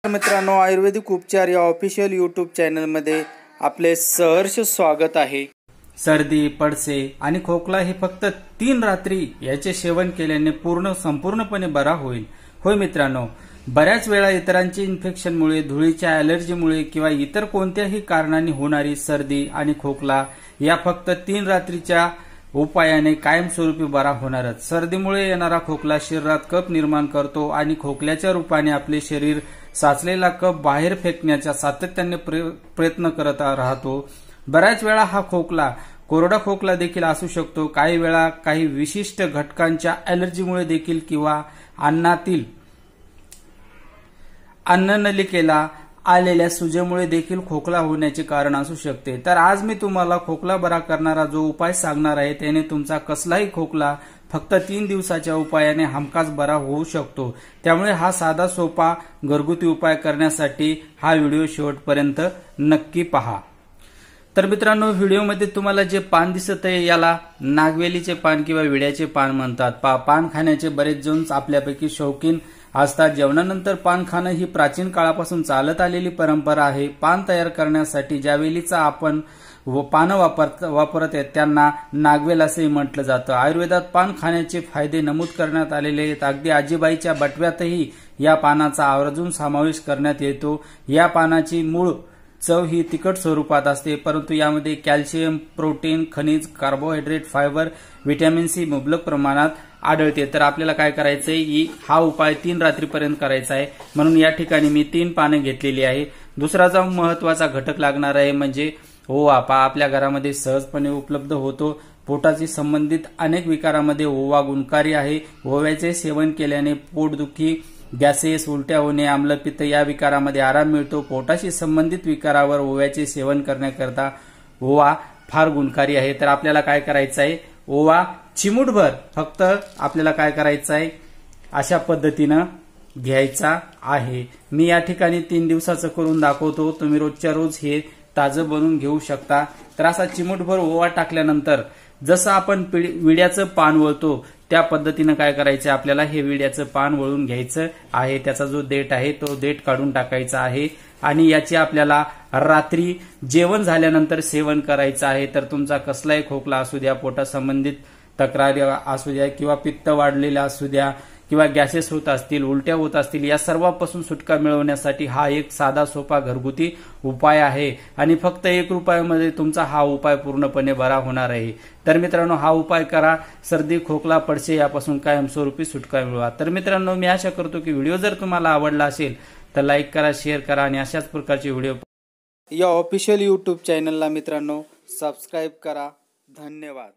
मित्रांनो, आयुर्वेदिक उपचार या ऑफिशियल यूट्यूब चॅनलमध्ये आपले सहर्ष स्वागत आहे। सर्दी, पडसे आणि खोकला हे फक्त 3 रात्री याचे सेवन केल्याने संपूर्णपणे बरा होईल। होय मित्रांनो, बऱ्याच वेळा इतरांच्या इन्फेक्शनमुळे, धुळीच्या ॲलर्जीमुळे किंवा इतर कोणत्याही कारणांनी होणारी सर्दी आणि खोकला या फक्त 3 रात्रीच्या उपायाने कायमस्वरूपी बरा होणारच। सर्दीमुळे येणारा खोकला शरीरात कफ निर्माण करतो आणि खोकल्याच्या रूपाने आपले शरीर साचलेला कफ बाहेर फेकण्याचा सातत्याने प्रयत्न करत राहतो। बऱ्याच वेळा हा खोकला कोरडा खोकला देखील असू शकतो। काही वेळा काही विशिष्ट घटकांच्या ॲलर्जीमुळे देखील किंवा अन्ननलिकेला आलेल्या सुजेमुळे देखील खोकला होण्याचे कारण असू शकते। तर आज मी तुम्हाला खोकला बरा करणारा जो उपाय सांगणार आहे, त्याने तुमचा कसलाही खोकला फक्त 3 दिवसाच्या उपायाने हमखास बरा होऊ शकतो। त्यामुळे हा साधा सोपा घरगुती उपाय करण्यासाठी हा व्हिडिओ शेवटपर्यंत नक्की पहा। तर मित्रांनो, व्हिडिओमध्ये तुम्हाला जे पान दिसत आहे याला नागवेलीचे पान किंवा विड्याचे पान म्हणतात। पान खाण्याचे बरेच जण आपल्यापैकी शौकीन असतात। जेवणानंतर पान खाणं ही प्राचीन काळापासून चालत आलेली परंपरा आहे। पान तयार करण्यासाठी ज्या वेलीचा आपण पानं वापरत आहेत त्यांना नागवेल असेही म्हटलं जातं। आयुर्वेदात पान खाण्याचे फायदे नमूद करण्यात आलेले आहेत। अगदी आजीबाईच्या बटव्यातही या पानाचा आवर्जून समावेश करण्यात येतो। या पानाची मूळ चव ही तिखट स्वरूपात असते, परंतु यामध्ये कॅल्शियम, प्रोटीन, खनिज, कार्बोहायड्रेट, फायबर, व्हिटॅमिन सी मुबलक प्रमाणात आढळते। तर आपल्याला काय करायचंय, हा उपाय 3 रात्रीपर्यंत करायचा आहे। म्हणून या ठिकाणी मी 3 पाने घेतलेली आहे। दुसरा जो महत्वाचा घटक लागणार आहे म्हणजे ओवा। आपल्या घरामध्ये सहजपणे उपलब्ध होतो। पोटाशी संबंधित अनेक विकारामध्ये ओवा गुणकारी आहे। ओव्याचे सेवन केल्याने पोटदुखी, गॅसेस, उलट्या होणे, आम्लपित्त या विकारामध्ये आराम मिळतो। पोटाशी संबंधित विकारावर ओव्याचे सेवन करण्याकरता ओवा फार गुणकारी आहे। तर आपल्याला काय करायचं आहे, ओवा चिमूटभर फक्त आपल्याला काय करायचं आहे, अशा पद्धतीनं घ्यायचा आहे। मी या ठिकाणी 3 दिवसाचं करून दाखवतो, तुम्ही रोजच्या रोज हे ताजं बनवून घेऊ शकता। तर असा चिमूटभर ओवा टाकल्यानंतर जसं आपण विड्याचं पान वळतो त्या पद्धतीनं काय करायचं, आपल्याला हे विड्याचं पान वळून घ्यायचं आहे। त्याचा जो देठ आहे तो देठ काढून टाकायचा आहे आणि याचे आपल्याला रात्री जेवण झाल्यानंतर सेवन करायचं आहे। तर तुमचा कसलाही खोकला असू द्या, पोटासंबंधित तक्रारी असू द्या किंवा पित्त वाढलेला असू द्या किंवा गॅसेस होत असतील, उलट्या होत असतील, या सर्वांपासून सुटका मिळवण्यासाठी हा एक साधा सोपा घरगुती उपाय आहे आणि फक्त 1 रुपयामध्ये तुमचा हा उपाय पूर्णपणे बरा होणार आहे। तर मित्रांनो, हा उपाय करा, सर्दी, खोकला, पडसे यापासून कायमस्वरूपी सुटका मिळवा। तर मित्रांनो, मी आशा करतो की व्हिडिओ जर तुम्हाला आवडला असेल तर लाईक करा, शेअर करा आणि अशाच प्रकारचे व्हिडिओ या ऑफिशियल यूट्यूब चॅनलला मित्रांनो सबस्क्राईब करा। धन्यवाद।